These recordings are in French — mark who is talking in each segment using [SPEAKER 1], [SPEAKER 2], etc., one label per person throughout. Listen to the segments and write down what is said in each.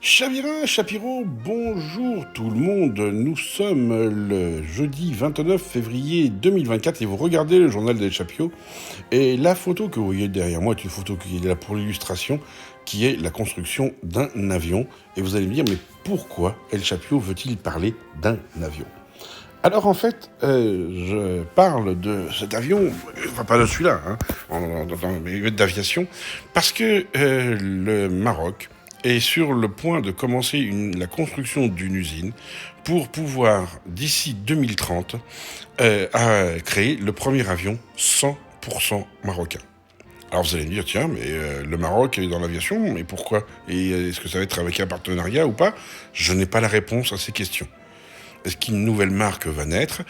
[SPEAKER 1] Chavirin, Chapiro, bonjour tout le monde. Nous sommes le jeudi 29 février 2024 et vous regardez le journal des Chapio. Et la photo que vous voyez derrière moi est une photo qui est là pour l'illustration, qui est la construction d'un avion. Et vous allez me dire, mais pourquoi El Chapio veut-il parler d'un avion ? Alors en fait, je parle de cet avion, enfin pas de celui-là, dans les d'aviation, parce que le Maroc est sur le point de commencer la construction d'une usine pour pouvoir, d'ici 2030, créer le premier avion 100% marocain. Alors vous allez me dire, tiens, mais le Maroc est dans l'aviation, mais pourquoi ? Et est-ce que ça va être avec un partenariat ou pas ? Je n'ai pas la réponse à ces questions. Est-ce qu'une nouvelle marque va naître ?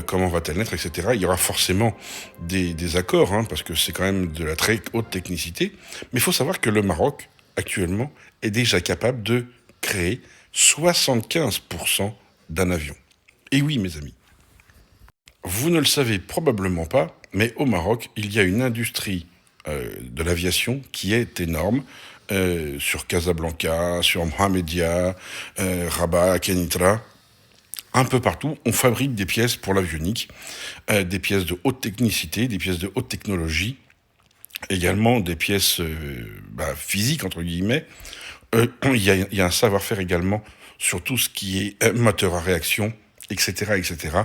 [SPEAKER 1] Comment va-t-elle naître, etc. Il y aura forcément des accords, parce que c'est quand même de la très haute technicité. Mais il faut savoir que le Maroc, actuellement, est déjà capable de créer 75% d'un avion. Et oui, mes amis, vous ne le savez probablement pas, mais au Maroc, il y a une industrie de l'aviation qui est énorme. Sur Casablanca, sur Mohamedia, Rabat, Kenitra, un peu partout, on fabrique des pièces pour l'avionique, des pièces de haute technicité, des pièces de haute technologie, également des pièces physiques, entre guillemets. Il y a un savoir-faire également sur tout ce qui est moteur à réaction, etc., etc.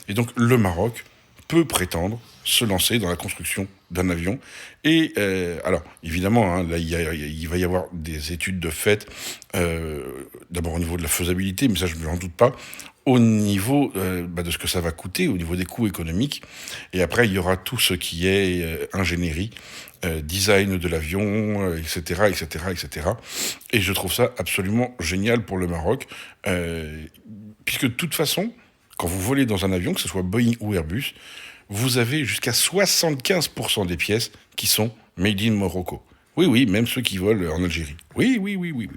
[SPEAKER 1] Et donc le Maroc peut prétendre se lancer dans la construction d'un avion. Et alors, évidemment, là, il va y avoir des études de fait, d'abord au niveau de la faisabilité, mais ça, je ne m'en doute pas, au niveau de ce que ça va coûter, au niveau des coûts économiques. Et après, il y aura tout ce qui est ingénierie, design de l'avion, etc., etc., etc. Et je trouve ça absolument génial pour le Maroc, puisque de toute façon, quand vous volez dans un avion, que ce soit Boeing ou Airbus, vous avez jusqu'à 75% des pièces qui sont made in Morocco. Oui, oui, même ceux qui volent en Algérie. Oui, oui, oui, oui, oui.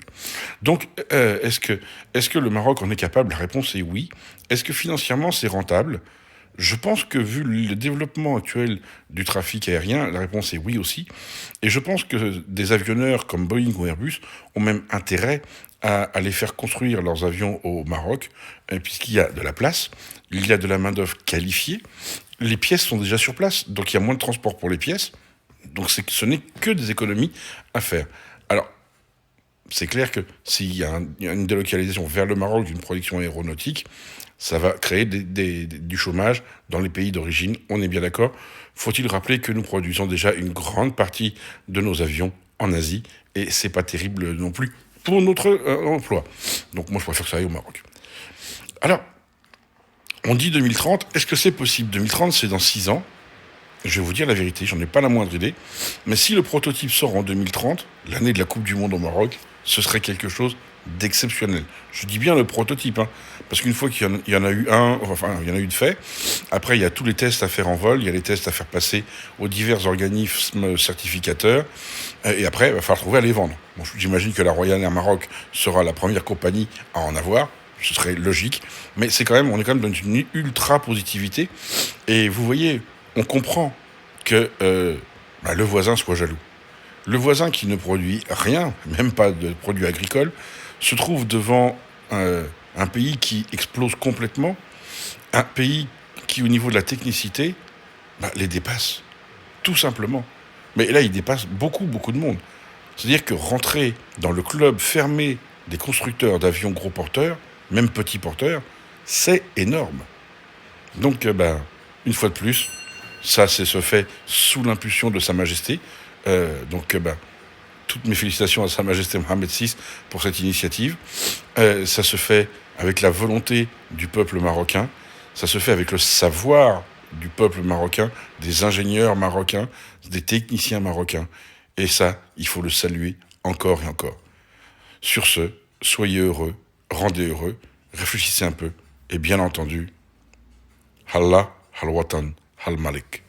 [SPEAKER 1] Donc, est-ce que le Maroc en est capable ? La réponse est oui. Est-ce que financièrement c'est rentable ? Je pense que vu le développement actuel du trafic aérien, la réponse est oui aussi. Et je pense que des avionneurs comme Boeing ou Airbus ont même intérêt à aller faire construire leurs avions au Maroc, puisqu'il y a de la place, il y a de la main-d'œuvre qualifiée, les pièces sont déjà sur place, donc il y a moins de transport pour les pièces, donc ce n'est que des économies à faire. Alors, c'est clair que s'il y a une délocalisation vers le Maroc d'une production aéronautique, ça va créer du chômage dans les pays d'origine, on est bien d'accord. Faut-il rappeler que nous produisons déjà une grande partie de nos avions en Asie, et c'est pas terrible non plus pour notre emploi. Donc moi je préfère que ça aille au Maroc. Alors, on dit 2030, est-ce que c'est possible ? 2030, c'est dans 6 ans. Je vais vous dire la vérité, j'en ai pas la moindre idée. Mais si le prototype sort en 2030, l'année de la Coupe du Monde au Maroc, ce serait quelque chose d'exceptionnel. Je dis bien le prototype, parce qu'une fois qu'il y en a eu un, enfin il y en a eu de fait, après il y a tous les tests à faire en vol, il y a les tests à faire passer aux divers organismes certificateurs, et après il va falloir trouver à les vendre. Bon, j'imagine que la Royal Air Maroc sera la première compagnie à en avoir, ce serait logique, mais on est quand même dans une ultra positivité, et vous voyez, on comprend que le voisin soit jaloux. Le voisin qui ne produit rien, même pas de produits agricoles, se trouve devant un pays qui explose complètement, un pays qui, au niveau de la technicité, les dépasse, tout simplement. Mais là, il dépasse beaucoup, beaucoup de monde. C'est-à-dire que rentrer dans le club fermé des constructeurs d'avions gros porteurs, même petits porteurs, c'est énorme. Donc, une fois de plus, ça, c'est se fait sous l'impulsion de Sa Majesté. Toutes mes félicitations à Sa Majesté Mohamed VI pour cette initiative. Ça se fait avec la volonté du peuple marocain. Ça se fait avec le savoir du peuple marocain, des ingénieurs marocains, des techniciens marocains. Et ça, il faut le saluer encore et encore. Sur ce, soyez heureux, rendez heureux, réfléchissez un peu. Et bien entendu, Allah, Al-Watan, Al-Malik.